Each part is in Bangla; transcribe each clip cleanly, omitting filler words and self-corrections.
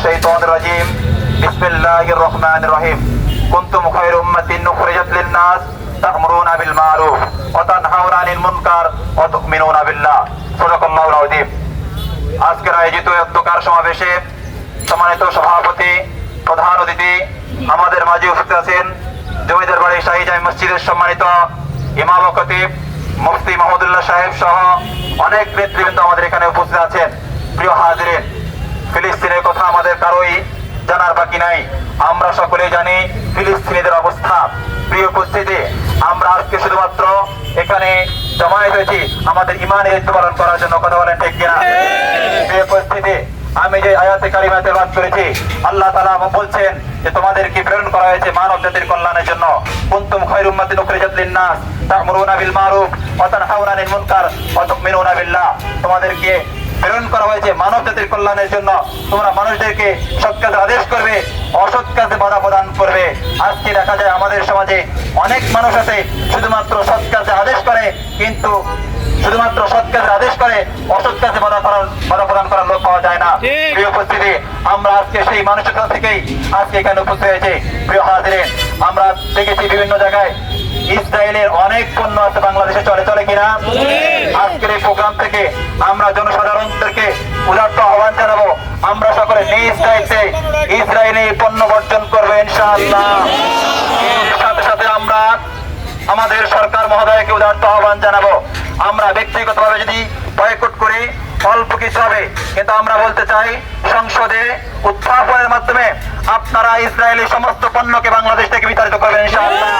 মিনাশ-শাইতানির রাজীম। বিসমিল্লাহির রহমানির রহিম। কুনতুম খায়রা উম্মাতিন উখরিজাত লিন-নাস তা'মুরুনা বিল মা'রুফ ওয়া তানহাউনা আনিল মুনকার ওয়া তু'মিনুনা বিল্লাহ। সাদাকাল্লাহুল আযীম। আজকের আয়োজিত দোকার সমাবেশে সম্মানিত সভাপতি, প্রধান অতিথি আমাদের মাঝে উপস্থিত আছেন জমিদার বাড়ি শাহী জামে মসজিদের সম্মানিত ইমাম ও খতিব মুফতি মাহমুদুল্লাহ সাহেব সহ অনেক নেতৃবৃন্দ আমাদের এখানে উপস্থিত আছেন। প্রিয় হাজিরিন, ফিলিস্তিনের কথা আমাদের কারোই জানার বাকি নাই। আমরা সকলেই জানি ফিলিস্তিনিদের অবস্থা। প্রিয় উপস্থিতি, আমরা আজকে শুধুমাত্র এখানে জমায়েত হয়েছি আমাদের ইমানের দায়িত্ব পালন করার জন্য। কথা বলেন ঠিক কিনা? প্রিয় উপস্থিতি, আমি যে আয়াতে কারিমা তেলাওয়াত করেছি, আল্লাহ তাআলা বলছেন যে তোমাদেরকে প্রেরণ করা হয়েছে মানব জাতির কল্যাণের জন্য। কুনতুম খায়রা উম্মাতিন উখরিজাত লিন-নাস তা'মুরুনা বিল মা'রুফ ওয়া তানহাউনা আনিল মুনকার ওয়া তু'মিনুনা বিল্লাহ। তোমাদেরকে প্রেরণ করা হয়েছে মানব জাতির কল্যাণের জন্য। তোমরা মানুষদেরকে সৎ কাজের আদেশ করবে, অসৎ কাজে বাধা প্রদান করবে। আজকে দেখা যায় আমাদের সমাজে অনেক মানুষ আছে শুধুমাত্র সৎ কাজে আদেশ করে, কিন্তু শুধুমাত্র সৎ কাজের আদেশ করে, অসৎ কাজে বাধা প্রদান করার লোক পাওয়া যায় না। প্রিয় উপস্থিতি, আমরা আজকে সেই মানসিকতা থেকেই আজকে এখানে উপস্থিত হয়েছি। প্রিয় হাজিরিন, আমরা দেখেছি বিভিন্ন জায়গায় ইসরায়েলের অনেক পণ্য আছে বাংলাদেশে চলে কিনা? আজকের এই প্রোগ্রাম থেকে আমরা জনসাধারণদেরকে উদাত্ত আহ্বান জানাবো, আমরা সকলে নিজ দায়িত্বে ইসরায়েলি পণ্য বর্জন করবো ইনশাআল্লাহ। সাথে সাথে আমরা আমাদের সরকার মহোদয়কে উদাত্ত আহ্বান জানাবো, আমরা ব্যক্তিগতভাবে যদি বয়কট করি অল্প কিছু হবে, কিন্তু আমরা বলতে চাই সংসদে উত্থাপনের মাধ্যমে আপনারা ইসরায়েলি সমস্ত পণ্যকে বাংলাদেশ থেকে বিতাড়িত করবেন ইনশাআল্লাহ।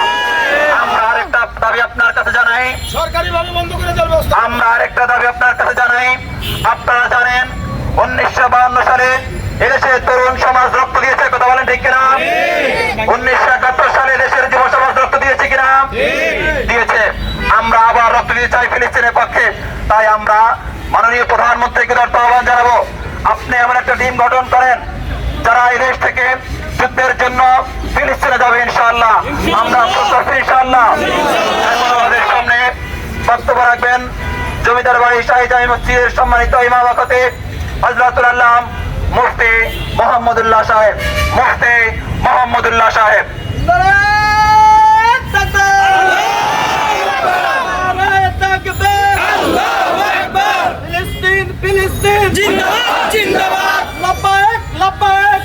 আমরা আরেকটা দাবি আপনার কাছে জানাই, সরকারিভাবে বন্ধ করে দেওয়ার ব্যবস্থা। আমরা আরেকটা দাবি আপনার কাছে জানাই। আপনারা জানেন 1952 সালে এদেশে তরুণ সমাজ রক্ত দিয়েছে। কথা বলেন ঠিক কিনা? 1971 সালে দেশের যুব সমাজ রক্ত দিয়েছে কিনা? দিয়েছে। আমরা আবার রক্ত দিতে চাই ফিলিস্তিনের পক্ষে। তাই আমরা মাননীয় প্রধানমন্ত্রীকে আহ্বান জানাবো, আপনি এমন একটা টিম গঠন করেন যারা এই দেশ থেকে যুদ্ধের জন্য ফিলিস্তিনে যাবে ইনশাআল্লাহ। আমরা প্রত্যাশী ইনশাআল্লাহ। এখন আমাদের সামনে বক্তব্য রাখবেন জমিদার বাড়ি শাহী জামে মসজিদের সম্মানিত ইমাম ও খতিব হযরতুল আল্লামা মুফতি মাহমুদুল্লাহ সাহেব। মুফতি মাহমুদুল্লাহ সাহেব। ফিলিস্তিন জিন্দাবাদ জিন্দাবাদ, লাব্বাইক লাব্বাইক।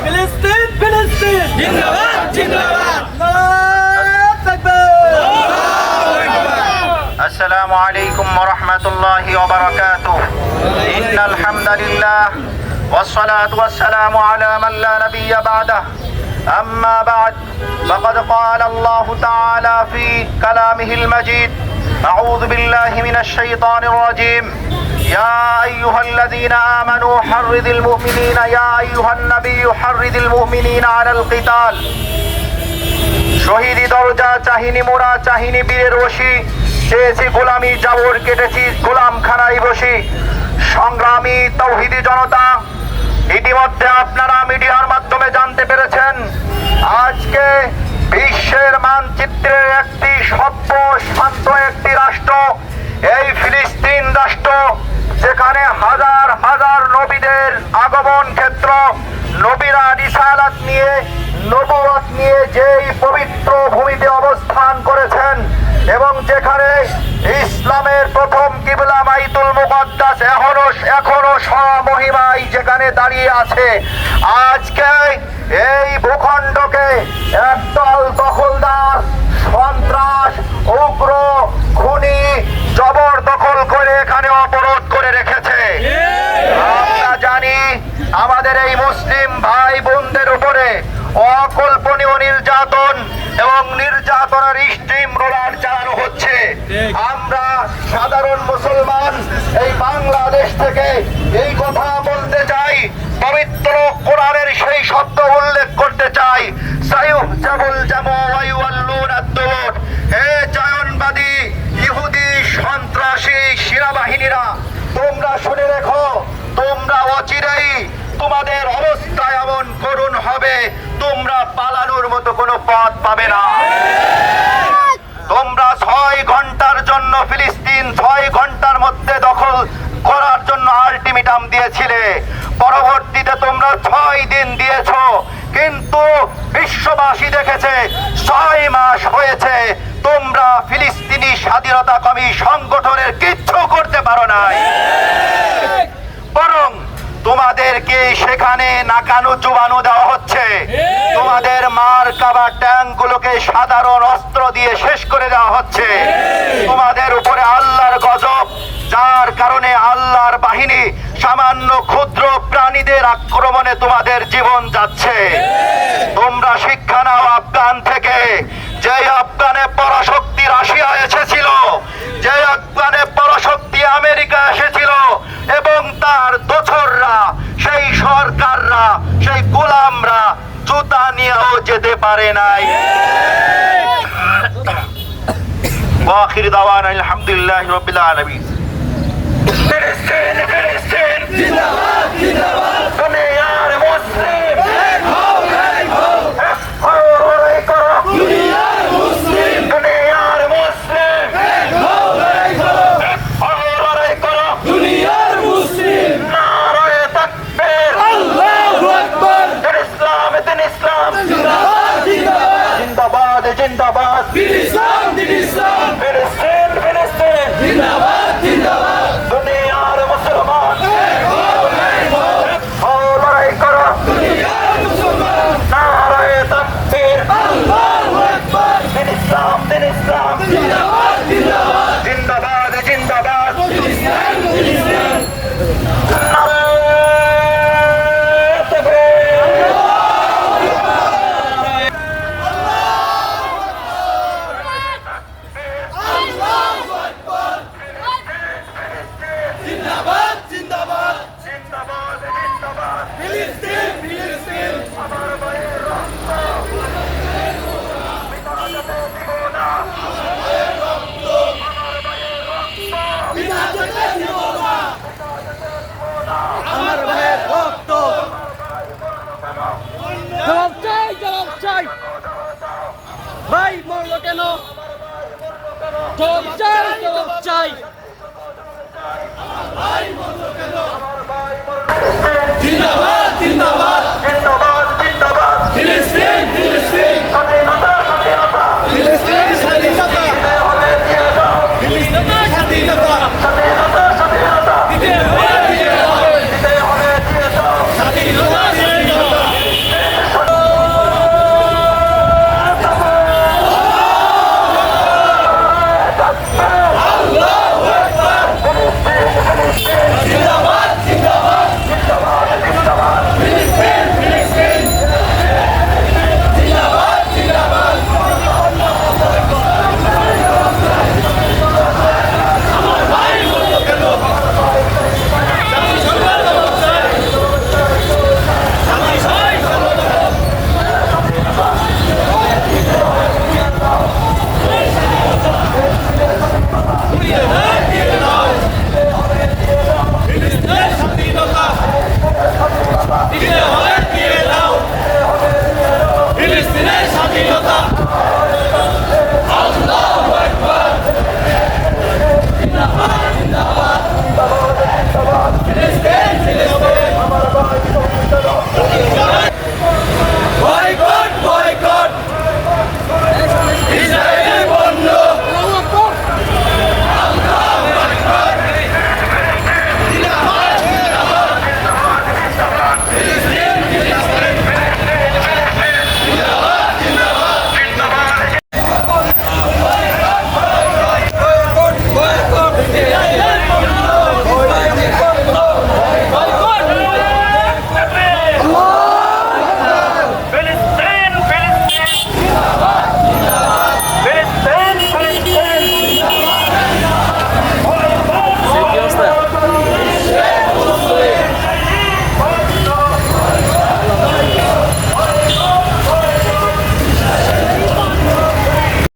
ফিলিস্তিন ফিলিস্তিন জিন্দাবাদ জিন্দাবাদ, আল্লাহু আকবার। السلام عليكم ورحمة الله وبركاته. إن الحمد لله والصلاة والسلام على من لا نبي بعده. أما بعد، فقد قال الله تعالى في كلامه المجيد: أعوذ بالله من الشيطان الرجيم. يا أيها الذين آمنوا حرض المؤمنين يا أيها النبي حرض المؤمنين على القتال. শহীদি দরজা চাহিনি মোরা, চাহিনি বীরের রশি, চেয়েছি গোলামি জাবর, কেটেছি গোলামখানায় বসি। সংগ্রামী তাওহীদি জনতা, ইতিমধ্যে আপনারা মিডিয়ার মাধ্যমে জানতে পেরেছেন আজকে বিশ্বের মানচিত্রের একটি সভ্য শান্ত একটি রাষ্ট্র এই ফিলিস্তিন রাষ্ট্র, যেখানে হাজার হাজার নবীদের আগমন ক্ষেত্র, নবীরা রিসালাত নিয়ে নবুয়ত নিয়ে যেই পবিত্র ভূমিতে অবস্থান করেছেন এবং যেখানে ইসলামের প্রথম কিবলা বাইতুল মুকাদ্দাস এখনো স্বমহিমায় যেখানে দাঁড়িয়ে আছে, আজকে এই ভূখণ্ডকে একদল দখলদার, সন্ত্রাস, উগ্র, খুনি জবরদখল করে এখানে অবরোধ করে রেখেছে। আমরা জানি আমাদের এই মুসলিম ভাই বোনদের উপরে অকল্পনীয় নির্যাতন এবং নির্যাতনের স্ট্রিম রোলার চালানো হচ্ছে। আমরা সাধারণ মুসলমান এই বাংলাদেশ থেকে এই কথা বলতে চাই, পবিত্র কোরআনের সেই শব্দ উল্লেখ করতে চাই, সায়ুহজাবুল জামু ওয়া ইউওয়াল্লুনা আদ-দুবুর। হে জায়নবাদী ইহুদি সন্ত্রাসী সেনাবাহিনীরা, তোমরা শুনে রেখো, তোমরা অচিরেই তোমাদের অবস্থা এমন করুণ হবে, তোমরা পালানোর মতো কোনো পথ পাবে না। তোমরা 6 ঘন্টার জন্য ফিলিস্তিন 6 ঘন্টার মধ্যে দখল করার জন্য আলটিমেটাম দিয়েছিলে। পরবর্তীতে দাবিতে তোমরা 6 দিন দিয়েছো, কিন্তু বিশ্ববাসী দেখেছে 6 মাস হয়েছে তোমরা ফিলিস্তিনি স্বাধীনতাকামী সংগঠনের কিচ্ছু করতে পারো নাই। বরং তোমাদেরকে সেখানে নাকানো চুবানো দেওয়া হচ্ছে। তোমাদের মার কাবা ট্যাঙ্ক গুলোকে সাধারণ অস্ত্র দিয়ে শেষ করে দেওয়া হচ্ছে। তোমাদের উপরে আল্লাহর গজব, যার কারণে আল্লাহর বাহিনী সামান্য ক্ষুদ্র প্রাণীদের আক্রমণে তোমাদের জীবন যাচ্ছে। তোমরা শিক্ষা নাও আফগান থেকে। যে আফগানে পরাশক্তি রাশিয়া এসেছিল, যে আফগানে পরাশক্তি আমেরিকা এসেছিল এবং তার দোসররা, সেই সরকাররা, সেই গোলামরা জুতা নিয়েও যেতে পারে নাই। ওয়াখির দাওয়ানা আলহামদুলিল্লাহি রাব্বিল আলামিন। ফিলিস্তিন ফিলিস্তিন জিন্দাবাদ জিন্দাবাদ দুনিয়ার মুসলিম এক হও এক হও লড়াই করো, দুনিয়ার মুসলিম দুনিয়ার মুসলিম এক হও এক হও লড়াই করো, দুনিয়ার মুসলিম নারায়ে তাকবীর, আল্লাহু আকবার দিন ইসলাম দিন ইসলাম, জিন্দাবাদ জিন্দাবাদ জিন্দাবাদ জিন্দাবাদ, দিন ইসলাম দিন ইসলাম ফিলিস্তিন ফিলিস্তিন জিন্দাবাদ জিন্দাবাদ দুনিয়ার মুসলমান এক হও এক হও লড়াই করো, দুনিয়ার মুসলমান নারায়ে তাকবীর, আল্লাহু আকবার দিন ইসলাম দিন ইসলাম, জিন্দাবাদ জিন্দাবাদ জিন্দাবাদ জিন্দাবাদ, দিন ইসলাম দিন ইসলাম নারায়ে তাকবীর। জিন্দাবাদ জিন্দাবাদ জিন্দাবাদ জিন্দাবাদ, ফিলিস্তিন ফিলিস্তিন আমার ভাইয়ের রক্ত বিতাড়াতে দিব না, বিনা যেতে দিব না আমার ভাইয়ের রক্ত জবাব চাই ভাই মরলো কেন জবাব চাই